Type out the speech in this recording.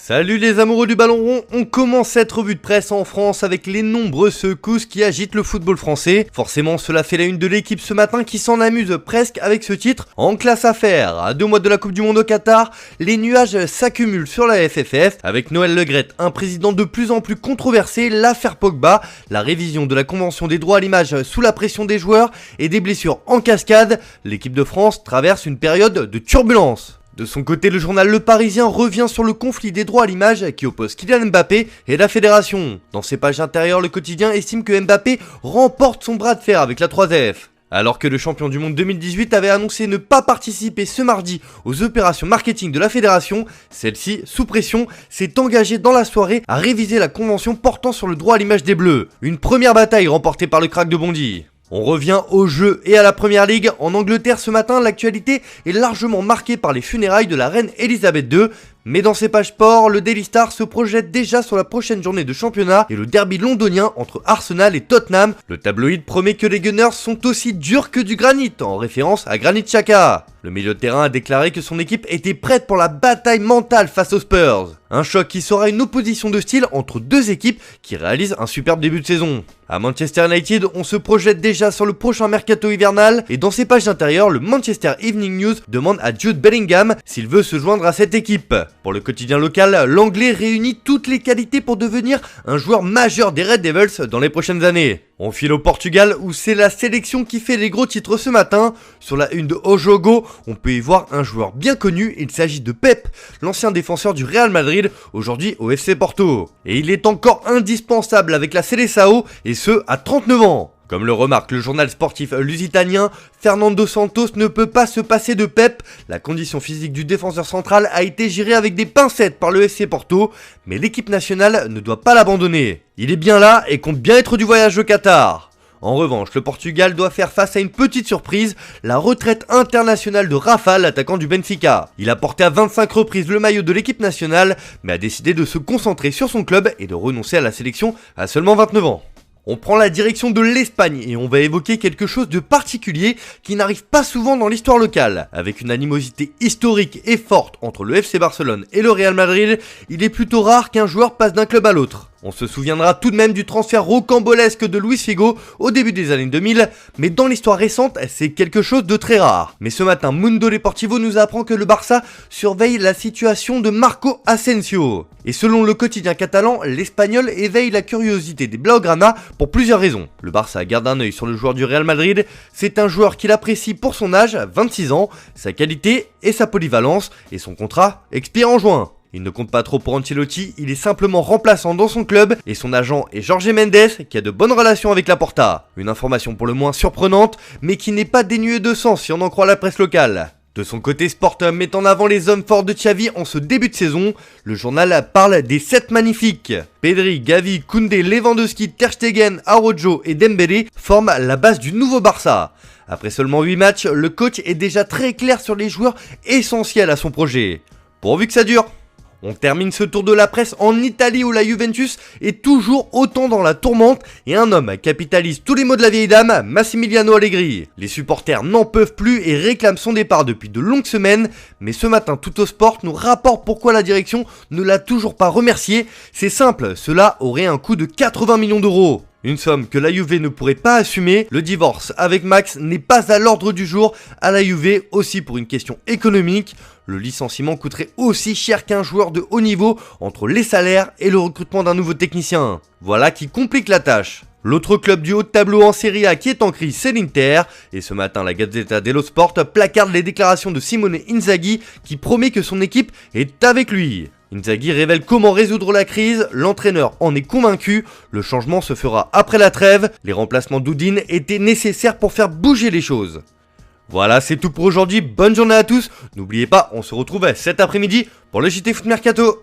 Salut les amoureux du ballon rond, on commence cette revue de presse en France avec les nombreuses secousses qui agitent le football français. Forcément cela fait la une de l'équipe ce matin qui s'en amuse presque avec ce titre en classe à faire. À 2 mois de la Coupe du Monde au Qatar, les nuages s'accumulent sur la FFF avec Noël Le Graët, un président de plus en plus controversé, l'affaire Pogba, la révision de la convention des droits à l'image sous la pression des joueurs et des blessures en cascade. L'équipe de France traverse une période de turbulence. De son côté, le journal Le Parisien revient sur le conflit des droits à l'image qui oppose Kylian Mbappé et la fédération. Dans ses pages intérieures, le quotidien estime que Mbappé remporte son bras de fer avec la 3F. Alors que le champion du monde 2018 avait annoncé ne pas participer ce mardi aux opérations marketing de la fédération, celle-ci, sous pression, s'est engagée dans la soirée à réviser la convention portant sur le droit à l'image des Bleus. Une première bataille remportée par le crack de Bondy. On revient au jeu et à la Première Ligue. En Angleterre ce matin, l'actualité est largement marquée par les funérailles de la reine Elisabeth II. Mais dans ses pages sport, le Daily Star se projette déjà sur la prochaine journée de championnat et le derby londonien entre Arsenal et Tottenham. Le tabloïd promet que les Gunners sont aussi durs que du granit, en référence à Granit Xhaka. Le milieu de terrain a déclaré que son équipe était prête pour la bataille mentale face aux Spurs. Un choc qui sera une opposition de style entre deux équipes qui réalisent un superbe début de saison. À Manchester United, on se projette déjà sur le prochain mercato hivernal et dans ses pages intérieures, le Manchester Evening News demande à Jude Bellingham s'il veut se joindre à cette équipe. Pour le quotidien local, l'Anglais réunit toutes les qualités pour devenir un joueur majeur des Red Devils dans les prochaines années. On file au Portugal où c'est la sélection qui fait les gros titres ce matin. Sur la une de Ojogo, on peut y voir un joueur bien connu, il s'agit de Pep, l'ancien défenseur du Real Madrid, aujourd'hui au FC Porto. Et il est encore indispensable avec la Seleção, et ce à 39 ans. Comme le remarque le journal sportif lusitanien, Fernando Santos ne peut pas se passer de Pep. La condition physique du défenseur central a été gérée avec des pincettes par le FC Porto, mais l'équipe nationale ne doit pas l'abandonner. Il est bien là et compte bien être du voyage au Qatar. En revanche, le Portugal doit faire face à une petite surprise, la retraite internationale de Rafa, l'attaquant du Benfica. Il a porté à 25 reprises le maillot de l'équipe nationale, mais a décidé de se concentrer sur son club et de renoncer à la sélection à seulement 29 ans. On prend la direction de l'Espagne et on va évoquer quelque chose de particulier qui n'arrive pas souvent dans l'histoire locale. Avec une animosité historique et forte entre le FC Barcelone et le Real Madrid, il est plutôt rare qu'un joueur passe d'un club à l'autre. On se souviendra tout de même du transfert rocambolesque de Luis Figo au début des années 2000, mais dans l'histoire récente, c'est quelque chose de très rare. Mais ce matin, Mundo Deportivo nous apprend que le Barça surveille la situation de Marco Asensio. Et selon le quotidien catalan, l'Espagnol éveille la curiosité des Blaugrana pour plusieurs raisons. Le Barça garde un œil sur le joueur du Real Madrid, c'est un joueur qu'il apprécie pour son âge, 26 ans, sa qualité et sa polyvalence, et son contrat expire en juin. Il ne compte pas trop pour Ancelotti, il est simplement remplaçant dans son club et son agent est Jorge Mendes qui a de bonnes relations avec Laporta. Une information pour le moins surprenante mais qui n'est pas dénuée de sens si on en croit la presse locale. De son côté, Sport met en avant les hommes forts de Xavi en ce début de saison. Le journal parle des 7 magnifiques. Pedri, Gavi, Koundé, Lewandowski, Ter Stegen, Araujo et Dembélé forment la base du nouveau Barça. Après seulement 8 matchs, le coach est déjà très clair sur les joueurs essentiels à son projet. Pourvu que ça dure. On termine ce tour de la presse en Italie où la Juventus est toujours autant dans la tourmente et un homme capitalise tous les maux de la vieille dame, Massimiliano Allegri. Les supporters n'en peuvent plus et réclament son départ depuis de longues semaines, mais ce matin Tuttosport nous rapporte pourquoi la direction ne l'a toujours pas remercié. C'est simple, cela aurait un coût de 80 millions d'euros. Une somme que la Juve ne pourrait pas assumer, le divorce avec Max n'est pas à l'ordre du jour à la Juve, aussi pour une question économique. Le licenciement coûterait aussi cher qu'un joueur de haut niveau entre les salaires et le recrutement d'un nouveau technicien. Voilà qui complique la tâche. L'autre club du haut de tableau en Serie A qui est en crise, c'est l'Inter. Et ce matin, la Gazzetta dello Sport placarde les déclarations de Simone Inzaghi qui promet que son équipe est avec lui. Inzaghi révèle comment résoudre la crise, l'entraîneur en est convaincu, le changement se fera après la trêve, les remplacements d'Udine étaient nécessaires pour faire bouger les choses. Voilà, c'est tout pour aujourd'hui, bonne journée à tous, n'oubliez pas, on se retrouve cet après-midi pour le JT Foot Mercato.